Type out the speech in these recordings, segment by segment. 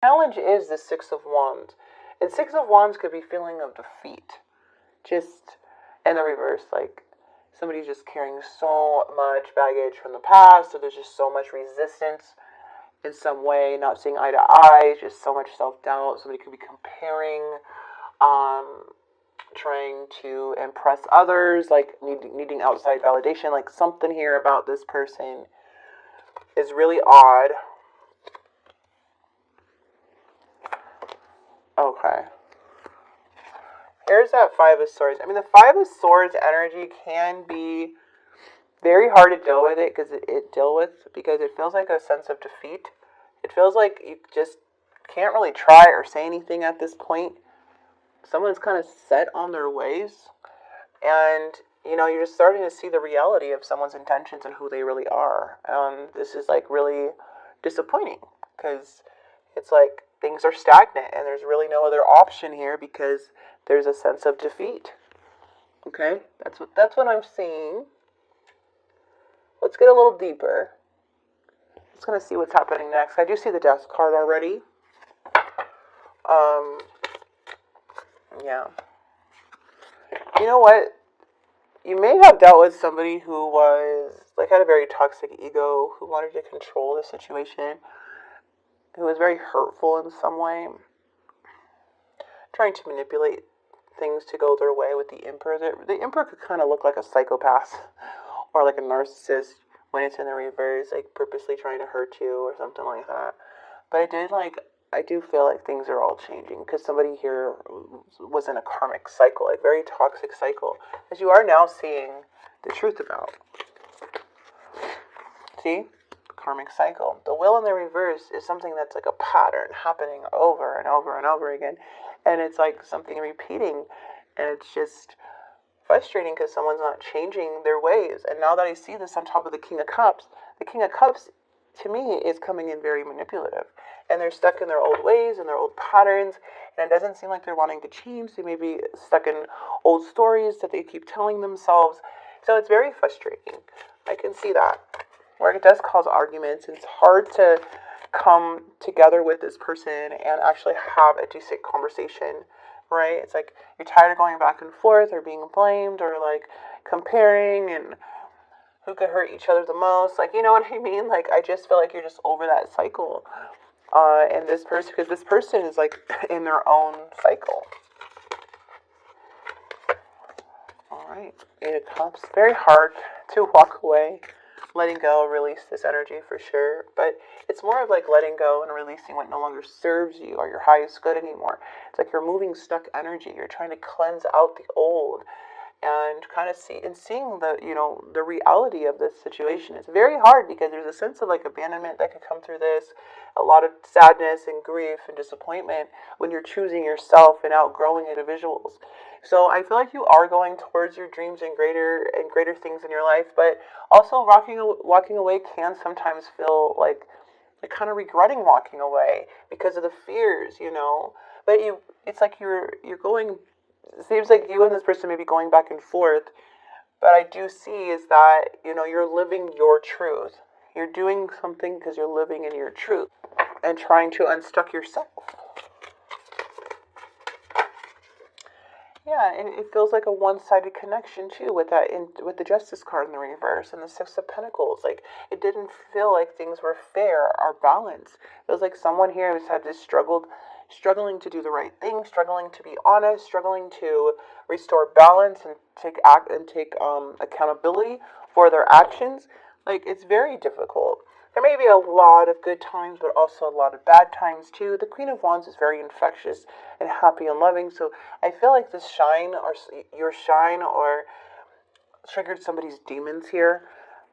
Challenge is the Six of Wands. And Six of Wands could be feeling of defeat. Just in the reverse, like somebody's just carrying so much baggage from the past, or there's just so much resistance in some way, not seeing eye to eye, just so much self-doubt. Somebody could be comparing, um, trying to impress others, like needing outside validation. Like something here about this person is really odd. Okay. Here's that Five of Swords. I mean, the Five of Swords energy can be very hard to deal with because it feels like a sense of defeat. It feels like you just can't really try or say anything at this point. Someone's kind of set on their ways, and you're just starting to see the reality of someone's intentions and who they really are. This is like really disappointing because it's like things are stagnant and there's really no other option here because there's a sense of defeat. Okay, that's what I'm seeing. Let's get a little deeper. Let's kind of see what's happening next. I do see the Death card already. Yeah. You know what? You may have dealt with somebody who was, like, had a very toxic ego, who wanted to control the situation, who was very hurtful in some way, trying to manipulate things to go their way with the Emperor. The Emperor could kind of look like a psychopath or like a narcissist when it's in the reverse, like purposely trying to hurt you or something like that. But I do feel like things are all changing because somebody here was in a karmic cycle, like very toxic cycle, as you are now seeing the truth about. See? Karmic cycle. The Wheel in the reverse is something that's like a pattern happening over and over and over again. And it's like something repeating. And it's just frustrating because someone's not changing their ways. And now that I see this on top of the King of Cups, the King of Cups, to me, is coming in very manipulative. And they're stuck in their old ways and their old patterns. And it doesn't seem like they're wanting to change. They may be stuck in old stories that they keep telling themselves. So it's very frustrating. I can see that. Where it does cause arguments, it's hard to come together with this person and actually have a decent conversation, right? It's like you're tired of going back and forth or being blamed or like comparing and who could hurt each other the most. Like, you know what I mean? Like, I just feel like you're just over that cycle. And this person, because this person is like in their own cycle. All right, Eight of Cups. Very hard to walk away. Letting go, release this energy for sure. But it's more of like letting go and releasing what no longer serves you or your highest good anymore. It's like you're moving stuck energy. You're trying to cleanse out the old and kind of seeing the reality of this situation. It's very hard because there's a sense of like abandonment that could come through this, a lot of sadness and grief and disappointment when you're choosing yourself and outgrowing individuals. So I feel like you are going towards your dreams and greater things in your life, but also walking away can sometimes feel like kind of regretting walking away because of the fears. But it's like you're going. It seems like you and this person may be going back and forth, but I do see is that you're living your truth. You're doing something because you're living in your truth and trying to unstuck yourself. Yeah, and it feels like a one-sided connection too with with the Justice card in the reverse and the Six of Pentacles. Like it didn't feel like things were fair or balanced. It was like someone here who's had this struggling to do the right thing, struggling to be honest, struggling to restore balance and take accountability for their actions. Like it's very difficult. There may be a lot of good times, but also a lot of bad times too. The Queen of Wands is very infectious and happy and loving, so I feel like this shine or your shine or triggered somebody's demons here.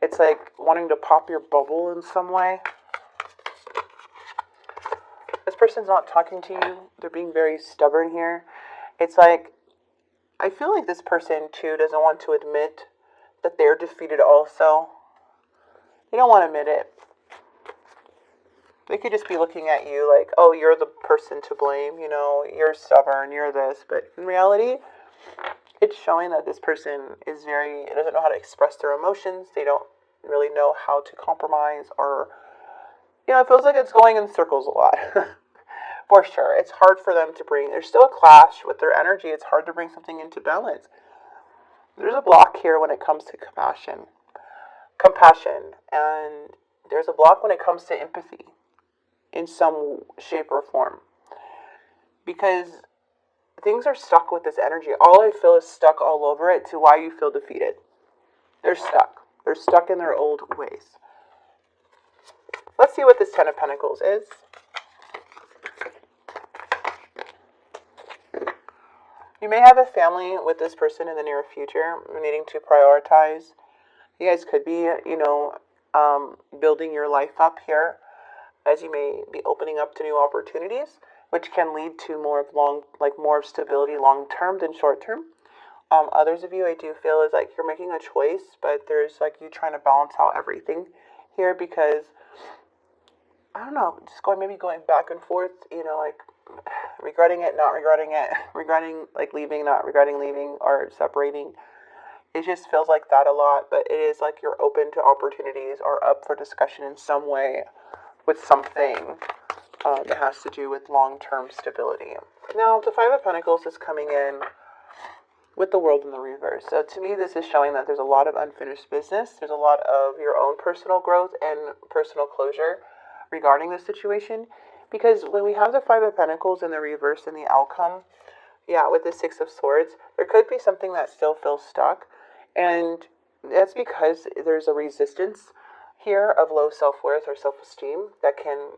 It's like wanting to pop your bubble in some way. This person's not talking to you. They're being very stubborn here. It's like, I feel like this person too doesn't want to admit that they're defeated also. They don't want to admit it. They could just be looking at you like, oh, you're the person to blame, you're stubborn, you're this. But in reality, it's showing that this person doesn't know how to express their emotions. They don't really know how to compromise or, it feels like it's going in circles a lot. For sure. It's hard for them to bring, there's still a clash with their energy. It's hard to bring something into balance. There's a block here when it comes to compassion, and there's a block when it comes to empathy in some shape or form. Because things are stuck with this energy. All I feel is stuck all over it to why you feel defeated. They're stuck. They're stuck in their old ways. Let's see what this Ten of Pentacles is. You may have a family with this person in the near future, needing to prioritize. You guys could be, building your life up here, as you may be opening up to new opportunities, which can lead to more of stability long term than short term. Others of you, I do feel, is like you're making a choice, but there's like you trying to balance out everything here, because I don't know, just going back and forth, like regretting it, not regretting it, regretting like leaving, not regretting leaving, or separating. It just feels like that a lot, but it is like you're open to opportunities or up for discussion in some way with something that has to do with long-term stability. Now, the Five of Pentacles is coming in with the World in the reverse. So to me, this is showing that there's a lot of unfinished business. There's a lot of your own personal growth and personal closure regarding this situation. Because when we have the Five of Pentacles in the reverse and the outcome, with the Six of Swords, there could be something that still feels stuck. And that's because there's a resistance here of low self-worth or self-esteem that can,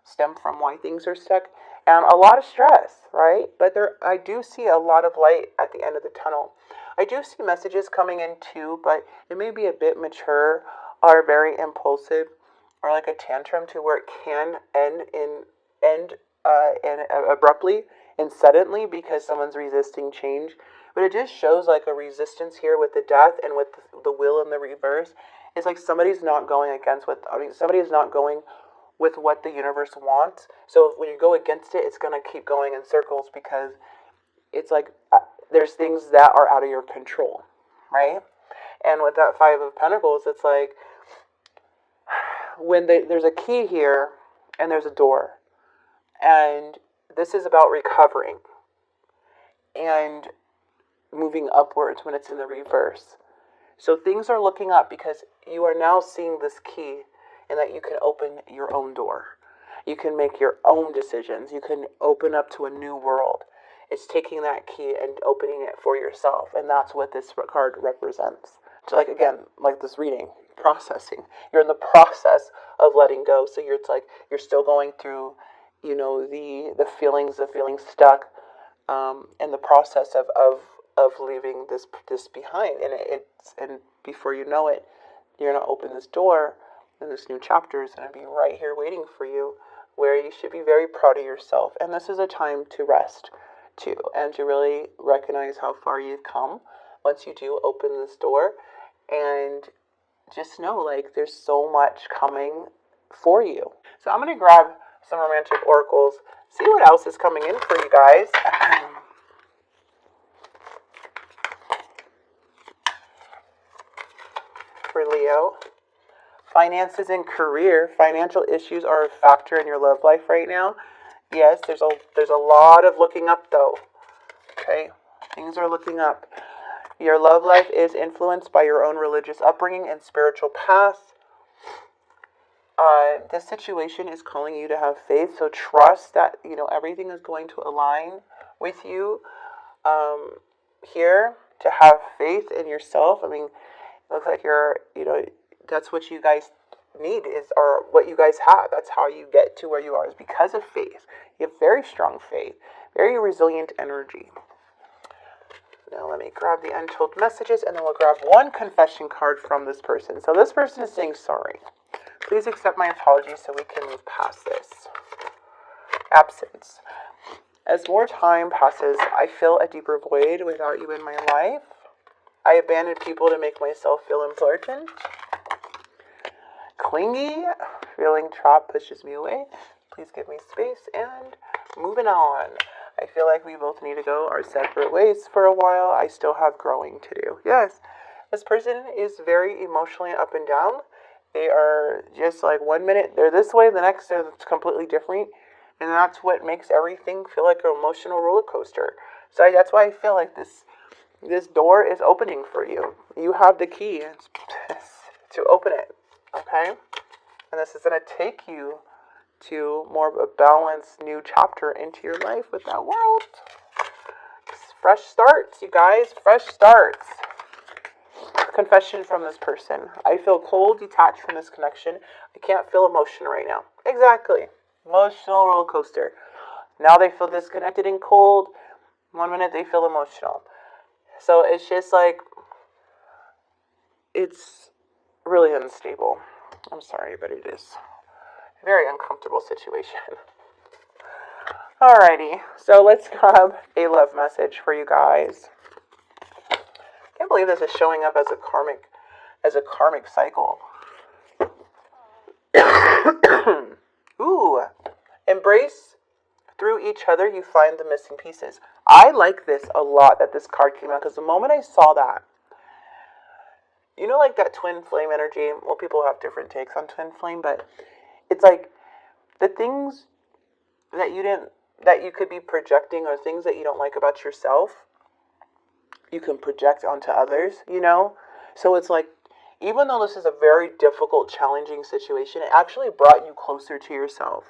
stem from why things are stuck. And a lot of stress, right? But I do see a lot of light at the end of the tunnel. I do see messages coming in too, but it may be a bit mature or very impulsive, or like a tantrum to where it can end abruptly and suddenly because someone's resisting change. But it just shows like a resistance here with the death and with the will in the reverse. It's like somebody's not going somebody's not going with what the universe wants. So when you go against it, it's going to keep going in circles, because it's like there's things that are out of your control, right? And with that Five of Pentacles, it's like when there's a key here and there's a door. And this is about recovering and moving upwards when it's in the reverse. So things are looking up because you are now seeing this key, and that you can open your own door. You can make your own decisions. You can open up to a new world. It's taking that key and opening it for yourself. And that's what this card represents. So like this reading, processing. You're in the process of letting go. So you're still going through, the feelings of feeling stuck, and the process of leaving this behind. And before you know it, you're going to open this door, and this new chapter is going to be right here waiting for you, where you should be very proud of yourself. And this is a time to rest, too, and to really recognize how far you've come once you do open this door. And just know, like, there's so much coming for you. So I'm going to grab some romantic oracles, see what else is coming in for you guys. For Leo. Finances and career. Financial issues are a factor in your love life right now. Yes, there's a lot of looking up though. Okay, things are looking up. Your love life is influenced by your own religious upbringing and spiritual path. This situation is calling you to have faith, so trust that everything is going to align with you. Here, to have faith in yourself. It looks like that's what you guys need or what you guys have. That's how you get to where you are, is because of faith. You have very strong faith, very resilient energy. Now let me grab the untold messages, and then we'll grab one confession card from this person. So this person is saying sorry. Please accept my apologies so we can move past this. Absence. As more time passes, I feel a deeper void without you in my life. I abandoned people to make myself feel important. Clingy. Feeling trapped pushes me away. Please give me space. And moving on. I feel like we both need to go our separate ways for a while. I still have growing to do. Yes, this person is very emotionally up and down. They are just like 1 minute they're this way, the next they're completely different. And that's what makes everything feel like an emotional roller coaster. So that's why I feel like this door is opening for you. You have the key to open it, okay? And this is going to take you to more of a balanced new chapter into your life with that world. Fresh starts, you guys. Fresh starts. Confession from this person. I feel cold, detached from this connection. I can't feel emotion right now. Exactly. Emotional roller coaster. Now they feel disconnected and cold. 1 minute they feel emotional. So it's just like, it's really unstable. I'm sorry, but it is a very uncomfortable situation. Alrighty, so let's grab a love message for you guys. Can't believe this is showing up as a karmic cycle. Ooh, embrace. Through each other, you find the missing pieces. I like this a lot that this card came out, because the moment I saw that, you know, like that twin flame energy. Well, people have different takes on twin flame, but it's like the things that you could be projecting, or things that you don't like about yourself, you can project onto others, you know? So it's like, even though this is a very difficult, challenging situation, it actually brought you closer to yourself.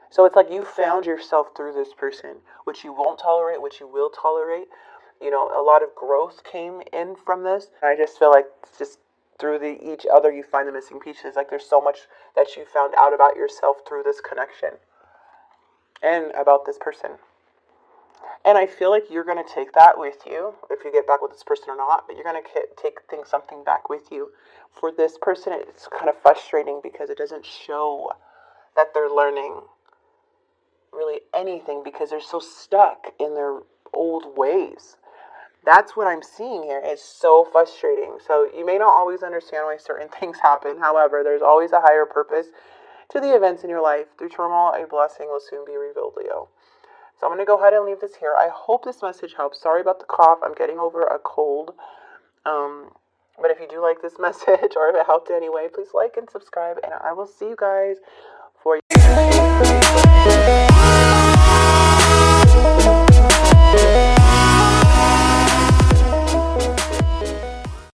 So it's like you found yourself through this person, which you won't tolerate, which you will tolerate. You know, a lot of growth came in from this. I just feel like just through each other, you find the missing pieces. Like there's so much that you found out about yourself through this connection and about this person. And I feel like you're going to take that with you, if you get back with this person or not, but you're going to take something back with you. For this person, it's kind of frustrating because it doesn't show that they're learning really anything, because they're so stuck in their old ways. That's what I'm seeing here. It's so frustrating. So you may not always understand why certain things happen. However, there's always a higher purpose to the events in your life. Through turmoil, a blessing will soon be revealed, Leo. So I'm going to go ahead and leave this here. I hope this message helps. Sorry about the cough. I'm getting over a cold. But if you do like this message, or if it helped in any way, please like and subscribe. And I will see you guys for